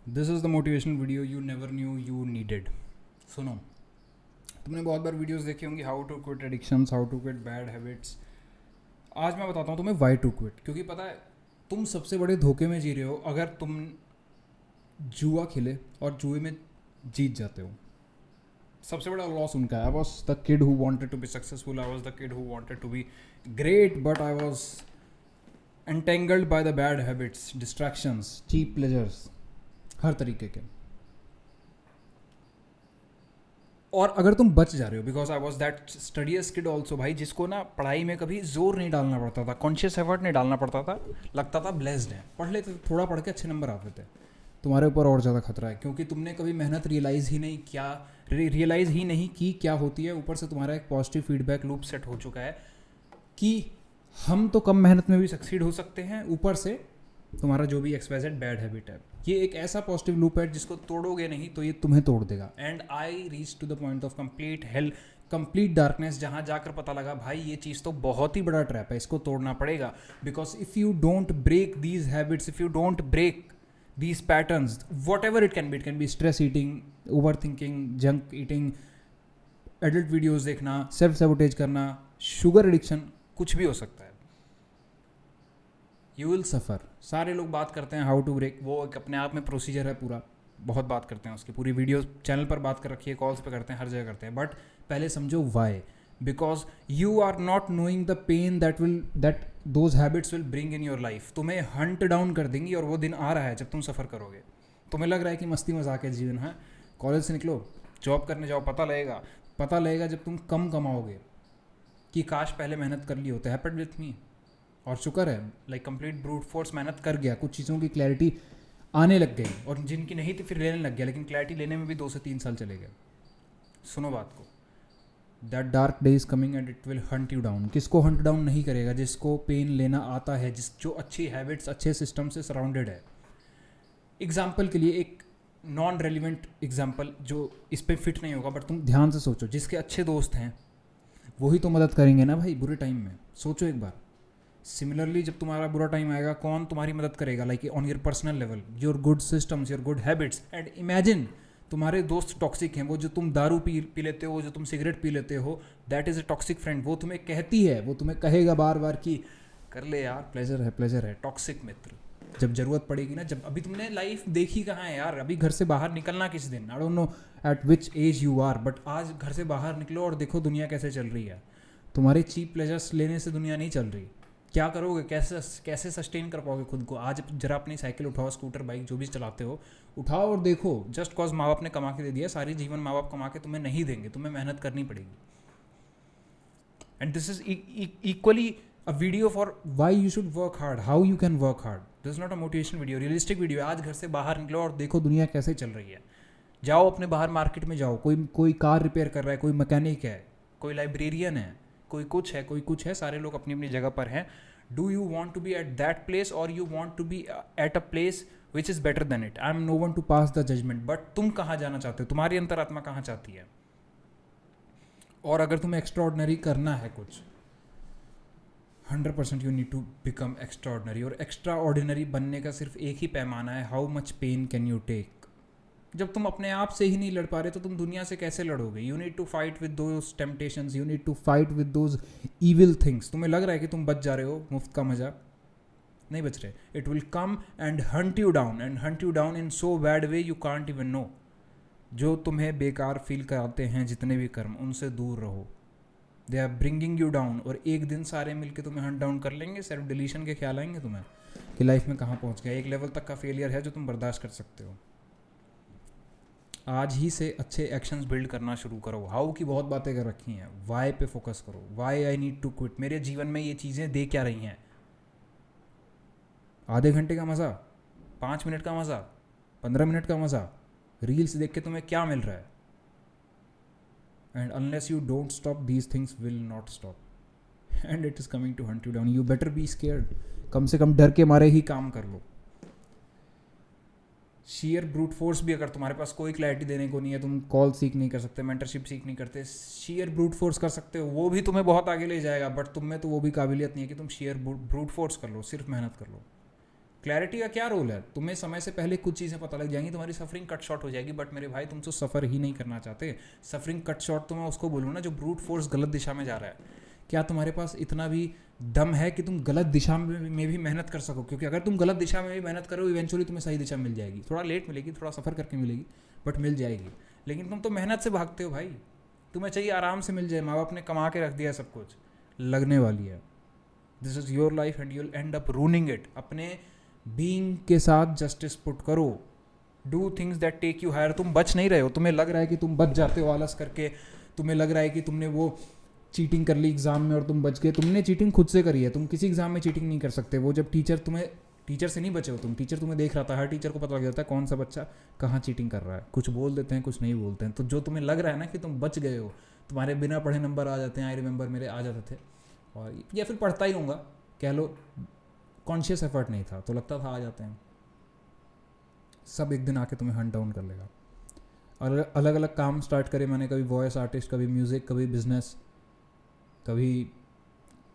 This is the motivational video you never knew you needed. सुनो, तुमने बहुत बार वीडियोस देखी होंगी, how to quit addictions, how to quit bad habits. आज मैं बताता हूँ तुम्हें वाई टू क्विट, क्योंकि पता है तुम सबसे बड़े धोखे में जी रहे हो अगर तुम जुआ खेले और जुए में जीत जाते हो। सबसे बड़ा लॉस उनका है। I was the kid who wanted to be successful, I was the kid who wanted to be great, but I was entangled by the bad habits, distractions, cheap pleasures, हर तरीके के। और अगर तुम बच जा रहे हो, because I was that studies kid also भाई, जिसको ना पढ़ाई में कभी जोर नहीं डालना पड़ता था, कॉन्शियस एफर्ट नहीं डालना पड़ता था, लगता था ब्लेस्ड है, पढ़ लेते थे, थोड़ा पढ़ के अच्छे नंबर आते थे। तुम्हारे ऊपर और ज़्यादा खतरा है, क्योंकि तुमने कभी मेहनत रियलाइज़ ही नहीं की क्या होती है। ऊपर से तुम्हारा एक पॉजिटिव फीडबैक लूप सेट हो चुका है कि हम तो कम मेहनत में भी सक्सीड हो सकते हैं, ऊपर से तुम्हारा जो भी एक्सवाइजेड बैड हैबिट है, ये एक ऐसा पॉजिटिव लूप है जिसको तोड़ोगे नहीं तो ये तुम्हें तोड़ देगा। And I reach to the point of complete hell, complete darkness, जहाँ जाकर पता लगा भाई ये चीज़ तो बहुत ही बड़ा ट्रैप है, इसको तोड़ना पड़ेगा। Because if you don't break these habits, if you don't break these patterns, whatever it can be stress eating, overthinking, junk eating, adult videos देखना, self sabotage करना, sugar addiction, कुछ भी हो सकता है। You will suffer। सारे लोग बात करते हैं हाउ टू ब्रेक, वो एक अपने आप में प्रोसीजर है पूरा, बहुत बात करते हैं उसकी, पूरी वीडियो चैनल पर बात कर रखी है, कॉल्स पे करते हैं, हर जगह करते हैं। बट पहले समझो why. Because you are not knowing the pain that those habits will bring in your life. तुम्हें हंट डाउन कर देंगी, और वो दिन आ रहा है जब तुम सफ़र करोगे। तुम्हें लग रहा है कि मस्ती मजाक है जीवन है, कॉलेज से निकलो, जॉब करने जाओ, पता लगेगा जब तुम कम कमाओगे कि काश पहले मेहनत कर ली होते। Happened with me. और शुक्र है, लाइक कंप्लीट ब्रूट फोर्स मेहनत कर गया, कुछ चीज़ों की क्लैरिटी आने लग गई, और जिनकी नहीं थी फिर लेने लग गया, लेकिन क्लैरिटी लेने में भी 2 से 3 साल चले गए। सुनो बात को, that dark day is coming and it will hunt you down. किसको हंट डाउन नहीं करेगा? जिसको पेन लेना आता है, जो अच्छी हैबिट्स, अच्छे सिस्टम से सराउंडेड है। एग्जाम्पल के लिए एक नॉन रेलिवेंट एग्जाम्पल जो इस पर फिट नहीं होगा, बट तुम ध्यान से सोचो, जिसके अच्छे दोस्त हैं वही तो मदद करेंगे ना भाई बुरे टाइम में। सोचो एक बार। सिमिलरली जब तुम्हारा बुरा टाइम आएगा, कौन तुम्हारी मदद करेगा? Like on your personal level, your good systems, your good habits. And imagine तुम्हारे दोस्त टॉक्सिक हैं, वो जो तुम दारू पी लेते हो, जो तुम सिगरेट पी लेते हो, that is a toxic friend. वो तुम्हें कहती है, वो तुम्हें कहेगा बार बार कि कर ले यार, प्लेजर है। टॉक्सिक मित्र जब जरूरत पड़ेगी ना, जब अभी तुमने लाइफ देखी कहाँ है यार, अभी घर से बाहर निकलना किस दिन, I don't know at which age you are, but आज घर से बाहर निकलो और देखो दुनिया कैसे चल रही है। तुम्हारे चीप प्लेजर्स लेने से दुनिया नहीं चल रही। क्या करोगे? कैसे सस्टेन कर पाओगे खुद को? आज जरा अपनी साइकिल उठाओ, स्कूटर, बाइक, जो भी चलाते हो, उठाओ और देखो। जस्ट कॉज माँ बाप ने कमा के दे दिया, सारी जीवन माँ बाप कमा के तुम्हें नहीं देंगे, तुम्हें मेहनत करनी पड़ेगी। And this is equally a video for why you should work hard, how you can work hard. This not a motivation video, realistic video. आज घर से बाहर निकलो और देखो दुनिया कैसे चल रही है। जाओ अपने बाहर मार्केट में जाओ, कोई कार रिपेयर कर रहा है, कोई मैकेनिक है, कोई लाइब्रेरियन है, कोई कुछ है, सारे लोग अपनी अपनी जगह पर हैं। Do you want to be at that place, और you want to be at a place which is better than it? I am no one to pass the judgement, but तुम कहाँ जाना चाहते हो? तुम्हारी अंतरात्मा कहाँ चाहती है? और अगर तुम्हें एक्स्ट्रा ऑर्डनरी करना है कुछ, 100% you need to become extraordinary. और एक्स्ट्रा ऑर्डिनरी बनने का सिर्फ एक ही पैमाना है, how much pain can you take. जब तुम अपने आप से ही नहीं लड़ पा रहे तो तुम दुनिया से कैसे लड़ोगे? You need to fight with those temptations, you need to fight with those evil things. तुम्हें लग रहा है कि तुम बच जा रहे हो, मुफ्त का मजा, नहीं बच रहे। It will come and Hunt you down, and Hunt you down in so bad way you can't even know. जो तुम्हें बेकार फील कराते हैं जितने भी कर्म, उनसे दूर रहो। They are bringing you down, और एक दिन सारे मिलके तुम्हें हंट डाउन कर लेंगे। सेल्फ डिलीशन के ख्याल आएंगे तुम्हें कि लाइफ में कहाँ पहुँच गया। एक लेवल तक का फेलियर है जो तुम बर्दाश्त कर सकते हो। आज ही से अच्छे एक्शंस बिल्ड करना शुरू करो। हाउ की बहुत बातें कर रखी हैं, वाई पे फोकस करो। Why I need to quit. मेरे जीवन में ये चीज़ें दे क्या रही हैं? आधे घंटे का मज़ा, 5 मिनट का मज़ा, 15 मिनट का मज़ा, रील्स देख के तुम्हें क्या मिल रहा है? And unless you don't stop, these things will not stop, and it is coming to hunt you down. You better be scared. कम से कम डर के मारे ही काम कर लो। शेयर ब्रूट फोर्स भी, अगर तुम्हारे पास कोई क्लैरिटी देने को नहीं है, तुम कॉल सीख नहीं कर सकते, मेंटरशिप सीख नहीं करते, शेयर ब्रूट फोर्स कर सकते हो, वो भी तुम्हें बहुत आगे ले जाएगा। बट तुम में तो वो भी काबिलियत नहीं है कि तुम शेयर ब्रूट फोर्स कर लो, सिर्फ मेहनत कर लो। क्लैरिटी का क्या रोल है? तुम्हें समय से पहले कुछ चीज़ें पता लग जाएंगी, तुम्हारी सफरिंग कट शॉर्ट हो जाएगी। बट मेरे भाई, तुम तो सफ़र ही नहीं करना चाहते। सफरिंग कट शॉर्ट तो मैं उसको बोलूँ ना जो ब्रूट फोर्स गलत दिशा में जा रहा है। क्या तुम्हारे पास इतना भी दम है कि तुम गलत दिशा में भी मेहनत कर सको? क्योंकि अगर तुम गलत दिशा में भी मेहनत करो, इवेंचुअली तुम्हें सही दिशा मिल जाएगी। थोड़ा लेट मिलेगी, थोड़ा सफ़र करके मिलेगी, बट मिल जाएगी। लेकिन तुम तो मेहनत से भागते हो भाई। तुम्हें चाहिए आराम से मिल जाए, माँ बाप ने कमा के रख दिया, सब कुछ लगने वाली है। This is your life and you will end up running it. अपने बीइंग के साथ जस्टिस पुट करो। Do things that take you higher. तुम बच नहीं रहे हो, तुम्हें लग रहा है कि तुम बच जाते हो आलस करके, तुम्हें लग रहा है कि तुमने वो चीटिंग कर ली एग्जाम में और तुम बच गए। तुमने चीटिंग खुद से करी है, तुम किसी एग्जाम में चीटिंग नहीं कर सकते। वो जब टीचर से नहीं बचे हो तुम, टीचर तुम्हें देख रहा था। हर टीचर को पता लग जाता है कौन सा बच्चा कहाँ चीटिंग कर रहा है। कुछ बोल देते हैं, कुछ नहीं बोलते हैं। तो जो तुम्हें लग रहा है ना कि तुम बच गए हो, तुम्हारे बिना पढ़े नंबर आ जाते हैं। आई रिमेंबर मेरे आ जाते थे, और या फिर पढ़ता ही होऊंगा, कह लो कॉन्शियस एफर्ट नहीं था तो लगता था आ जाते हैं। सब एक दिन आके तुम्हें हंट डाउन कर लेगा। और अलग अलग काम स्टार्ट करे मैंने, कभी वॉइस आर्टिस्ट, कभी म्यूज़िक, कभी बिजनेस, कभी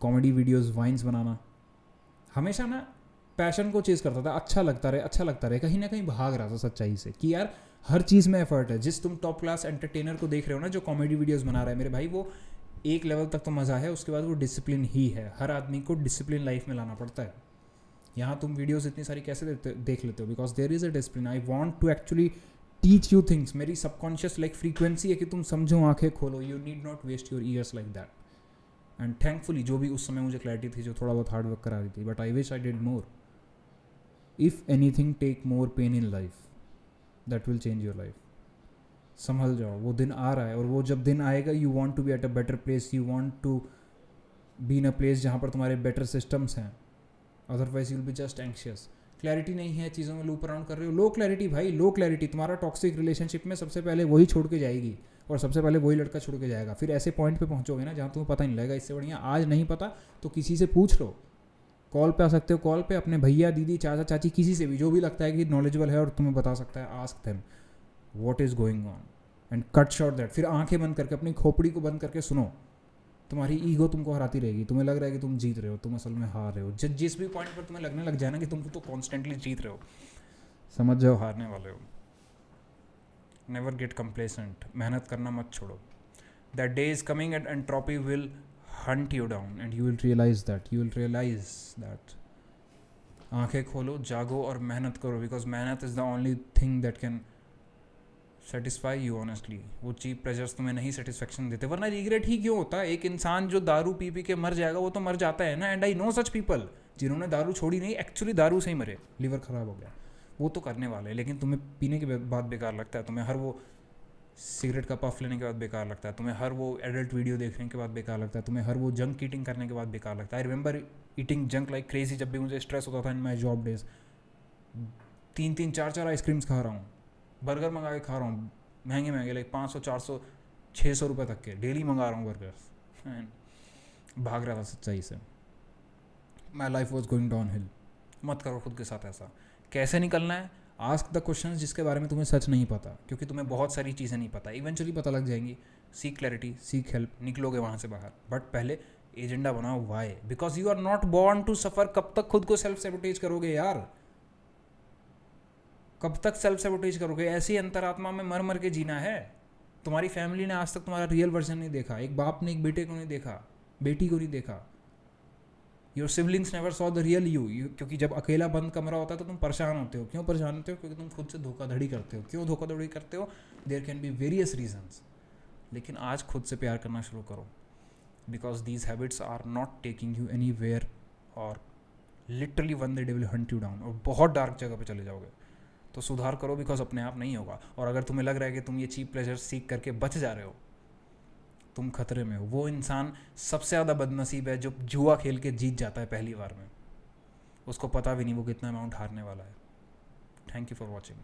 कॉमेडी वीडियोस, वाइन्स बनाना। हमेशा ना पैशन को चेज़ करता था, अच्छा लगता रहे, कहीं ना कहीं भाग रहा था सच्चाई से कि यार हर चीज़ में एफर्ट है। जिस तुम टॉप क्लास एंटरटेनर को देख रहे हो ना जो कॉमेडी वीडियोस बना रहा है, मेरे भाई वो एक लेवल तक तो मज़ा है, उसके बाद वो डिसिप्लिन ही है। हर आदमी को डिसिप्लिन लाइफ में लाना पड़ता है। यहाँ तुम वीडियोस इतनी सारी कैसे देख लेते हो? Because there is a discipline. I want to actually teach you things. मेरी सबकॉन्शियस लाइक फ्रीक्वेंसी है कि तुम समझो, आंखें खोलो। You need not waste your years like that. And thankfully जो भी उस समय मुझे क्लैरिटी थी, जो थोड़ा बहुत हार्ड वर्क करा रही थी, but I wish I did more. If anything, take more pain in life, that will change your life. संभल जाओ, वो दिन आ रहा है। और वो जब दिन आएगा, you want to be at a better place, you want to be in a place जहाँ पर तुम्हारे बेटर सिस्टम्स हैं। Otherwise you will be just anxious. Clarity नहीं है, चीज़ों में लूप अराउंड कर रहे हो। लो क्लैरिटी भाई, लो क्लैरिटी। तुम्हारा टॉक्सिक रिलेशनशिप में सबसे पहले वही छोड़ के जाएगी, और सबसे पहले वही लड़का छोड़ के जाएगा। फिर ऐसे पॉइंट पे पहुंचोगे ना जहाँ तुम्हें पता नहीं लगेगा। इससे बढ़िया आज नहीं पता तो किसी से पूछ लो। कॉल पे आ सकते हो, कॉल पे अपने भैया, दीदी, चाचा, चाची, किसी से भी जो भी लगता है कि नॉलेजेबल है और तुम्हें बता सकता है, ask them what is going on and cut short that. फिर आंखें बंद करके, अपनी खोपड़ी को बंद करके सुनो। तुम्हारी ईगो तुमको हराती रहेगी। तुम्हें लग रहा है कि तुम जीत रहे हो, तुम असल में हार रहे हो। जिस भी पॉइंट पर तुम्हें लगने लग जाए ना कि तुम तो कॉन्स्टेंटली जीत रहे हो, समझ जाओ हारने वाले हो। Never get complacent. मेहनत करना मत छोड़ो। That day is coming and entropy will hunt you down and you will realise that. आंखें खोलो, जागो और मेहनत करो। बिकॉज मेहनत is the only thing that can satisfy you honestly. वो चीप प्लेजर्स तुम्हें नहीं सेटिस्फेक्शन देते, वरना रिग्रेट ही क्यों होता? एक इंसान जो दारू पी पी के मर जाएगा वो तो मर जाता है ना। And I know such people जिन्होंने दारू छोड़ी नहीं, एक्चुअली दारू से ही मरे, लीवर ख़राब हो गया। वो तो करने वाले हैं। लेकिन तुम्हें पीने के बाद बेकार लगता है, तुम्हें हर वो सिगरेट का पफ लेने के बाद बेकार लगता है, तुम्हें हर वो एडल्ट वीडियो देखने के बाद बेकार लगता है, तुम्हें हर वो जंक ईटिंग करने के बाद बेकार लगता है। I remember eating junk like crazy. जब भी मुझे स्ट्रेस होता था इन माई जॉब डेज, 3-3, 4-4 आइसक्रीम्स खा रहा हूँ, बर्गर मंगा के खा रहा हूँ, महंगे महंगे लाइक 500, 400, 600 रुपये तक के डेली मंगा रहा हूँ बर्गर्स। भाग रहा था सच्चाई से। My life was going down hill. मत करो खुद के साथ ऐसा। कैसे निकलना है? आस्क द क्वेश्चन जिसके बारे में तुम्हें सच नहीं पता, क्योंकि तुम्हें बहुत सारी चीज़ें नहीं पता। इवेंचुअली पता लग जाएंगी। सीक क्लैरिटी, सीक हेल्प, निकलोगे वहाँ से बाहर। बट पहले एजेंडा बनाओ। Why? Because you are not born to suffer. कब तक खुद को सेल्फ सैबोटेज करोगे यार? कब तक सेल्फ सैबोटेज करोगे? ऐसी अंतरात्मा में मर मर के जीना है। तुम्हारी फैमिली ने आज तक तुम्हारा रियल वर्जन नहीं देखा। एक बाप ने एक बेटे को नहीं देखा, बेटी को नहीं देखा। Your siblings never saw the real you. क्योंकि जब अकेला बंद कमरा होता है तो तुम परेशान होते हो। क्यों परेशान होते हो? क्योंकि तुम खुद से धोखाधड़ी करते हो। क्यों धोखाधड़ी करते हो? There can be various reasons. लेकिन आज खुद से प्यार करना शुरू करो। Because these habits are not taking you anywhere, और literally one day will hunt you down, और बहुत डार्क जगह पे चले जाओगे। तो सुधार करो, बिकॉज अपने आप नहीं होगा। और अगर तुम्हें लग रहा है कि तुम ये चीप प्लेजर सीख करके बच जा रहे हो, तुम खतरे में हो। वो इंसान सबसे ज़्यादा बदनसीब है जो जुआ खेल के जीत जाता है पहली बार में। उसको पता भी नहीं वो कितना अमाउंट हारने वाला है। Thank you for watching.